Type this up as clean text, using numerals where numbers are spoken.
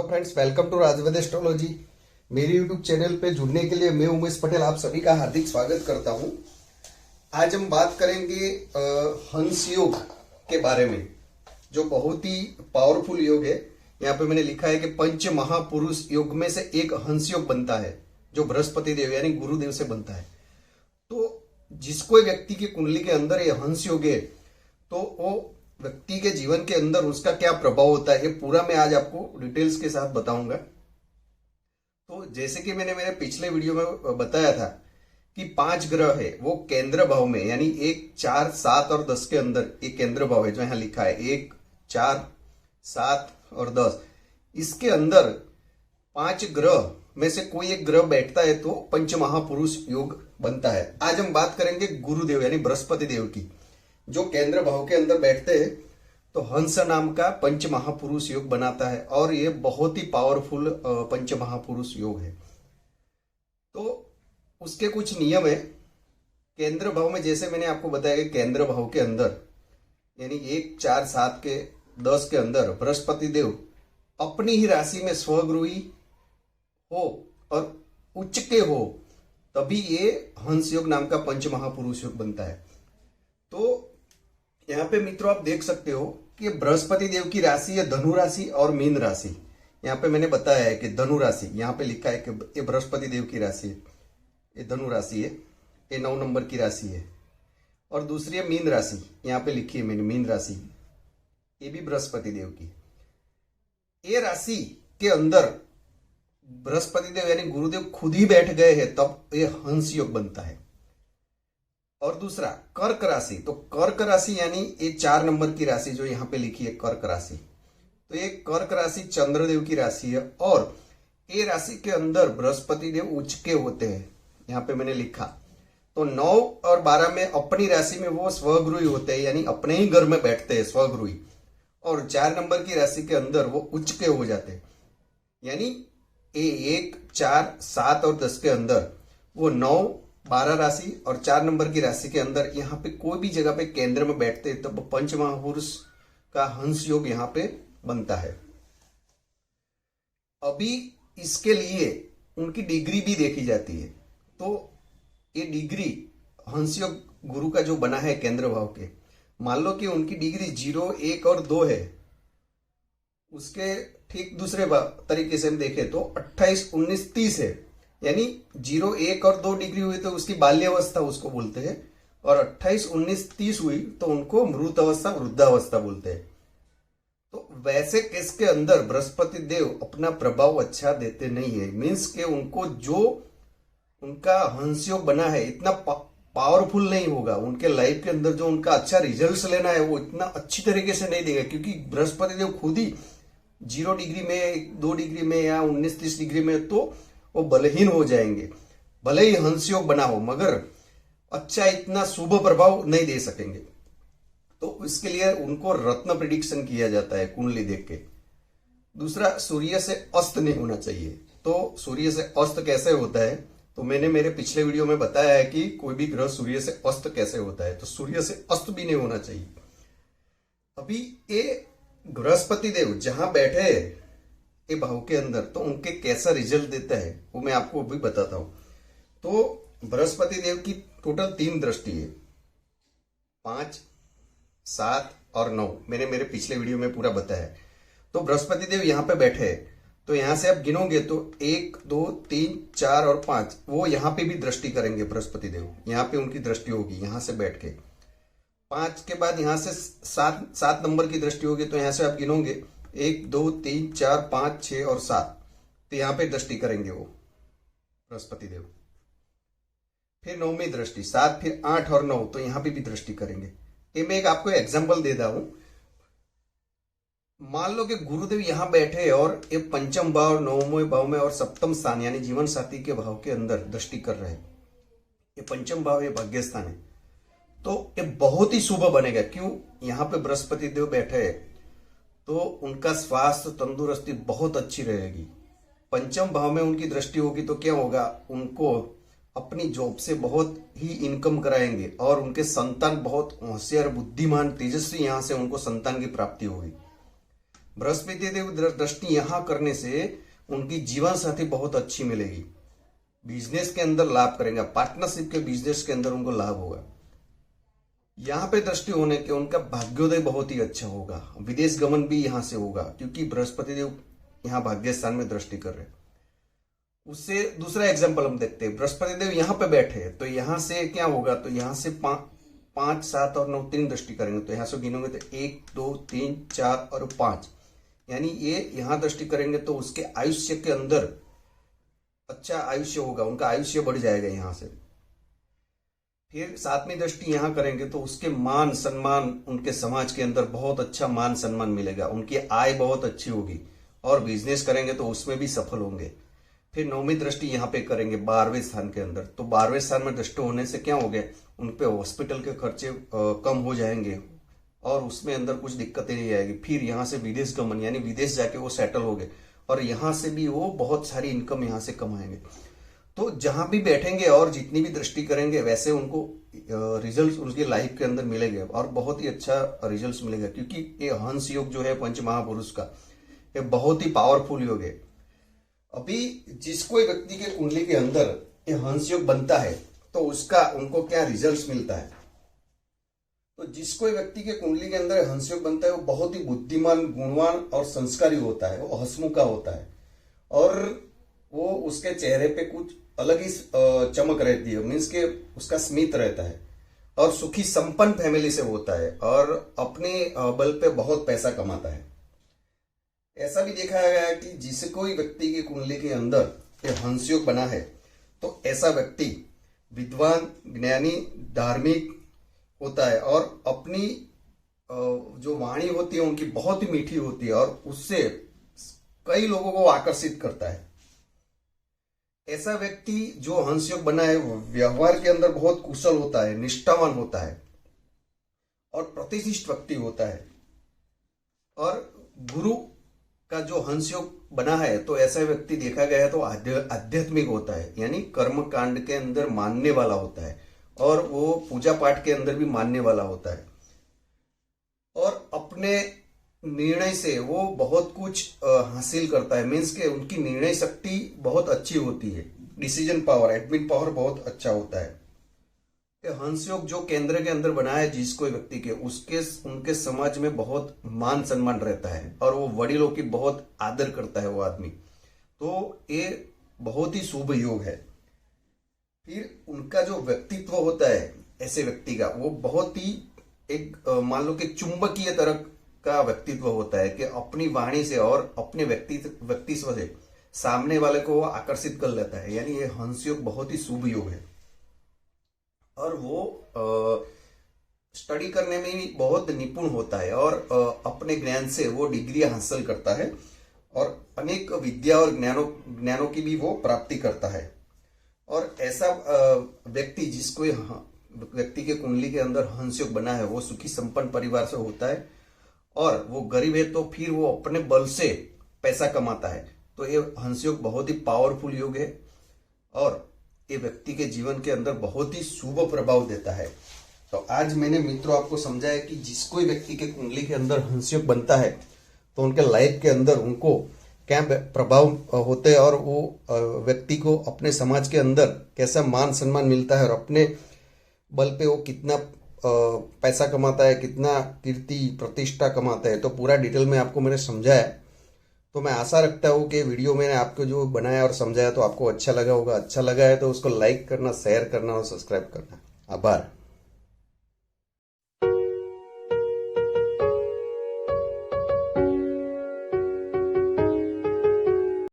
Hello friends, welcome to Rajved astrology. मेरे YouTube channel पे जुड़ने के लिए मैं उमेश पटेल आप सभी का हार्दिक स्वागत करता हूं। आज हम बात करेंगे हंस योग के बारे में, जो बहुत ही पावरफुल योग है। यहाँ पे मैंने लिखा है कि पंच महापुरुष योग में से एक हंस योग बनता है, जो बृहस्पति देव यानी गुरुदेव से बनता है। तो जिसको व्यक्ति की कुंडली के अंदर ये हंस योग है, तो वो व्यक्ति के जीवन के अंदर उसका क्या प्रभाव होता है, ये पूरा मैं आज आपको डिटेल्स के साथ बताऊंगा। तो जैसे कि मैंने मेरे पिछले वीडियो में बताया था कि 5 ग्रह है वो केंद्र भाव में, यानी 1, 4, 7 और 10 के अंदर एक केंद्र भाव है जो यहाँ लिखा है 1, 4, 7 और 10। इसके अंदर 5 ग्रह में से कोई एक ग्रह बैठता है तो पंच महापुरुष योग बनता है। आज हम बात करेंगे गुरुदेव यानी बृहस्पति देव की, जो केंद्र भाव के अंदर बैठते हैं तो हंस नाम का पंच महापुरुष योग बनाता है, और ये बहुत ही पावरफुल पंच महापुरुष योग है। तो उसके कुछ नियम है। केंद्र भाव में जैसे मैंने आपको बताया कि केंद्र भाव के अंदर यानी 1, 4, 7 के 10 के अंदर बृहस्पति देव अपनी ही राशि में स्वगृही हो और उच्च के हो, तभी ये हंस योग नाम का पंच महापुरुष योग बनता है। तो यहाँ पे मित्रों आप देख सकते हो कि बृहस्पति देव की राशि है धनु राशि और मीन राशि। यहाँ पे मैंने बताया है कि धनु राशि, यहाँ पे लिखा है कि ये बृहस्पति देव की राशि है, ये धनु राशि है, ये 9 नंबर की राशि है। और दूसरी है मीन राशि, यहाँ पे लिखी है मैंने मीन राशि, ये भी बृहस्पति देव की। ये राशि के अंदर बृहस्पति देव यानी गुरुदेव खुद ही बैठ गए हैं, तब ये हंस योग बनता है। और दूसरा कर्क राशि, तो कर्क राशि यानी ये 4 नंबर की राशि जो यहाँ पे लिखी है कर्क राशि, तो ये कर्क राशि चंद्रदेव की राशि है, और ये राशि के अंदर बृहस्पति देव उच्च के होते हैं। यहाँ पे मैंने लिखा तो 9 और 12 में अपनी राशि में वो स्वगृही होते हैं, यानी अपने ही घर में बैठते हैं स्वगृही, और 4 नंबर की राशि के अंदर वो उच्च के हो जाते हैं। यानी ये 1, 4, 7 और 10 के अंदर वो 9, 12 राशि और 4 नंबर की राशि के अंदर यहाँ पे कोई भी जगह पे केंद्र में बैठते हैं, तब पंच महापुरुष का हंस योग यहाँ पे बनता है। अभी इसके लिए उनकी डिग्री भी देखी जाती है। तो ये डिग्री हंस योग गुरु का जो बना है केंद्र भाव के, मान लो कि उनकी डिग्री 0, 1 और 2 है, उसके ठीक दूसरे तरीके से हम देखें तो 28, 19, 30 है, यानी 0, 1 और 2 डिग्री हुई तो उसकी बाल्यावस्था उसको बोलते हैं, और 28, 19, 30 हुई तो उनको मृत अवस्था वृद्धावस्था बोलते हैं। तो वैसे केस के अंदर बृहस्पति देव अपना प्रभाव अच्छा देते नहीं है, मीन्स के उनको जो उनका हंस योग बना है इतना पावरफुल नहीं होगा। उनके लाइफ के अंदर जो उनका अच्छा रिजल्ट्स लेना है वो इतना अच्छी तरीके से नहीं देगा, क्योंकि बृहस्पति देव खुद ही 0 डिग्री में, 2 डिग्री में या 19, 30 डिग्री में तो वो बलहीन हो जाएंगे। भले ही हंस योग बना हो, मगर अच्छा इतना शुभ प्रभाव नहीं दे सकेंगे। तो इसके लिए उनको रत्न प्रिडिक्शन किया जाता है कुंडली देख के। दूसरा, सूर्य से अस्त नहीं होना चाहिए। तो सूर्य से अस्त कैसे होता है, तो मैंने मेरे पिछले वीडियो में बताया है कि कोई भी ग्रह सूर्य से अस्त कैसे होता है, तो सूर्य से अस्त भी नहीं होना चाहिए। अभी ये बृहस्पति देव जहां बैठे हैं ये भाव के अंदर, तो उनके कैसा रिजल्ट देता है वो मैं आपको अभी बताता हूं। तो बृहस्पति देव की टोटल 3 दृष्टि है, 5, 7 और 9, मैंने मेरे पिछले वीडियो में पूरा बताया। तो बृहस्पति देव यहाँ पे बैठे हैं, तो यहां से आप गिनोगे तो 1, 2, 3, 4 और 5, वो यहाँ पे भी दृष्टि करेंगे बृहस्पति देव, यहाँ पे उनकी दृष्टि होगी यहां से बैठ के। 5 के बाद यहां से 7 नंबर की दृष्टि होगी, तो यहां से आप गिनोगे 1, 2, 3, 4, 5, 6 और 7, तो यहां पे दृष्टि करेंगे वो बृहस्पति देव। फिर 9वीं दृष्टि 7, फिर 8 और 9, तो यहां पे भी दृष्टि करेंगे। ये मैं एक आपको एग्जांपल दे रहा हूं। मान लो कि गुरुदेव यहां बैठे और ये पंचम भाव, 9वें भाव में और सप्तम स्थान यानी जीवन साथी के भाव के अंदर दृष्टि कर रहे हैं। ये पंचम भाव ये भाग्य स्थान है, तो ये बहुत ही शुभ बनेगा। क्यों? यहाँ पे बृहस्पति देव बैठे हैं तो उनका स्वास्थ्य तंदुरुस्ती बहुत अच्छी रहेगी। पंचम भाव में उनकी दृष्टि होगी तो क्या होगा, उनको अपनी जॉब से बहुत ही इनकम कराएंगे, और उनके संतान बहुत होशियार, बुद्धिमान, तेजस्वी, यहां से उनको संतान की प्राप्ति होगी। बृहस्पति देव दृष्टि यहां करने से उनकी जीवन साथी बहुत अच्छी मिलेगी, बिजनेस के अंदर लाभ करेंगे, पार्टनरशिप के बिजनेस के अंदर उनको लाभ होगा। यहाँ पे दृष्टि होने के उनका भाग्योदय बहुत ही अच्छा होगा, विदेश गमन भी यहां से होगा क्योंकि बृहस्पति देव यहाँ भाग्य स्थान में दृष्टि कर रहे हैं। उससे दूसरा एग्जाम्पल हम देखते हैं, बृहस्पति देव यहाँ पे बैठे तो यहां से क्या होगा, तो यहां से 5, 7 और 9 3 दृष्टि करेंगे, तो यहां से गिनोगे तो 1, 2, 3, 4 और 5, यानी ये यहां दृष्टि करेंगे तो उसके आयुष्य के अंदर अच्छा आयुष्य होगा, उनका आयुष्य बढ़ जाएगा यहां से। फिर 7वीं दृष्टि यहां करेंगे तो उसके मान सम्मान, उनके समाज के अंदर बहुत अच्छा मान सम्मान मिलेगा, उनकी आय बहुत अच्छी होगी और बिजनेस करेंगे तो उसमें भी सफल होंगे। फिर 9वीं दृष्टि यहाँ पे करेंगे 12वें स्थान के अंदर, तो 12वें स्थान में दृष्टि होने से क्या हो गया, उन पे हॉस्पिटल के खर्चे कम हो जाएंगे और उसमें अंदर कुछ दिक्कतें नहीं आएगी। फिर यहाँ से विदेश गमन, यानी विदेश जाके वो सेटल हो गए और यहाँ से भी वो बहुत सारी इनकम यहाँ से कमाएंगे। तो जहां भी बैठेंगे और जितनी भी दृष्टि करेंगे वैसे उनको रिजल्ट उनकी लाइफ के अंदर मिलेंगे और बहुत ही अच्छा रिजल्ट मिलेगा, क्योंकि ये हंस योग जो है पंच महापुरुष का, ये बहुत ही पावरफुल योग है। अभी जिस कोई व्यक्ति के कुंडली के अंदर ये हंस योग बनता है तो उसका उनको क्या रिजल्ट मिलता है, तो जिस कोई व्यक्ति के कुंडली के अंदर हंस योग बनता है वो बहुत ही बुद्धिमान, गुणवान और संस्कारी होता है, वो हंसमुखा होता है और वो उसके चेहरे पे कुछ अलग ही चमक रहती है, मीन्स के उसका स्मित रहता है और सुखी संपन्न फैमिली से होता है और अपने बल पे बहुत पैसा कमाता है। ऐसा भी देखा गया है कि जिस कोई व्यक्ति की कुंडली के अंदर ये हंस योग बना है तो ऐसा व्यक्ति विद्वान, ज्ञानी, धार्मिक होता है और अपनी जो वाणी होती है उनकी बहुत ही मीठी होती है और उससे कई लोगों को आकर्षित करता है। ऐसा व्यक्ति जो हंस योग बना है व्यवहार के अंदर बहुत कुशल होता है, निष्ठावान होता है और प्रतिष्ठित व्यक्ति होता है। और गुरु का जो हंस योग बना है तो ऐसा व्यक्ति देखा गया है तो आध्यात्मिक होता है, यानी कर्म कांड के अंदर मानने वाला होता है और वो पूजा पाठ के अंदर भी मानने वाला होता है और अपने निर्णय से वो बहुत कुछ हासिल करता है, मीन्स के उनकी निर्णय शक्ति बहुत अच्छी होती है, डिसीजन पावर, एडमिन पावर बहुत अच्छा होता है। हंस योग जो केंद्र के अंदर बना है जिस कोई व्यक्ति के, उसके उनके समाज में बहुत मान सम्मान रहता है और वो वडीलों की बहुत आदर करता है वो आदमी, तो ये बहुत ही शुभ योग है। फिर उनका जो व्यक्तित्व होता है ऐसे व्यक्ति का, वो बहुत ही एक मान लो कि चुंबकीय तरह का व्यक्तित्व होता है कि अपनी वाणी से और अपने व्यक्तित्व से सामने वाले को आकर्षित कर लेता है, यानी ये हंस योग बहुत ही शुभ योग है। और वो स्टडी करने में भी बहुत निपुण होता है और अपने ज्ञान से वो डिग्री हासिल करता है और अनेक विद्या और ज्ञानों की भी वो प्राप्ति करता है। और ऐसा व्यक्ति जिस कोई व्यक्ति के कुंडली के अंदर हंस योग बना है वो सुखी संपन्न परिवार से होता है और वो गरीब है तो फिर वो अपने बल से पैसा कमाता है, तो ये हंस योग बहुत ही पावरफुल योग है और ये व्यक्ति के जीवन के अंदर बहुत ही शुभ प्रभाव देता है। तो आज मैंने मित्रों आपको समझाया कि जिस कोई व्यक्ति के कुंडली के अंदर हंस योग बनता है तो उनके लाइफ के अंदर उनको क्या प्रभाव होते हैं और वो व्यक्ति को अपने समाज के अंदर कैसा मान सम्मान मिलता है और अपने बल पे वो कितना पैसा कमाता है, कितना कीर्ति प्रतिष्ठा कमाता है, तो पूरा डिटेल में आपको मैंने समझाया। तो मैं आशा रखता हूँ कि वीडियो मैंने आपको जो बनाया और समझाया तो आपको अच्छा लगा होगा। अच्छा लगा है तो उसको लाइक करना, शेयर करना और सब्सक्राइब करना। आभार।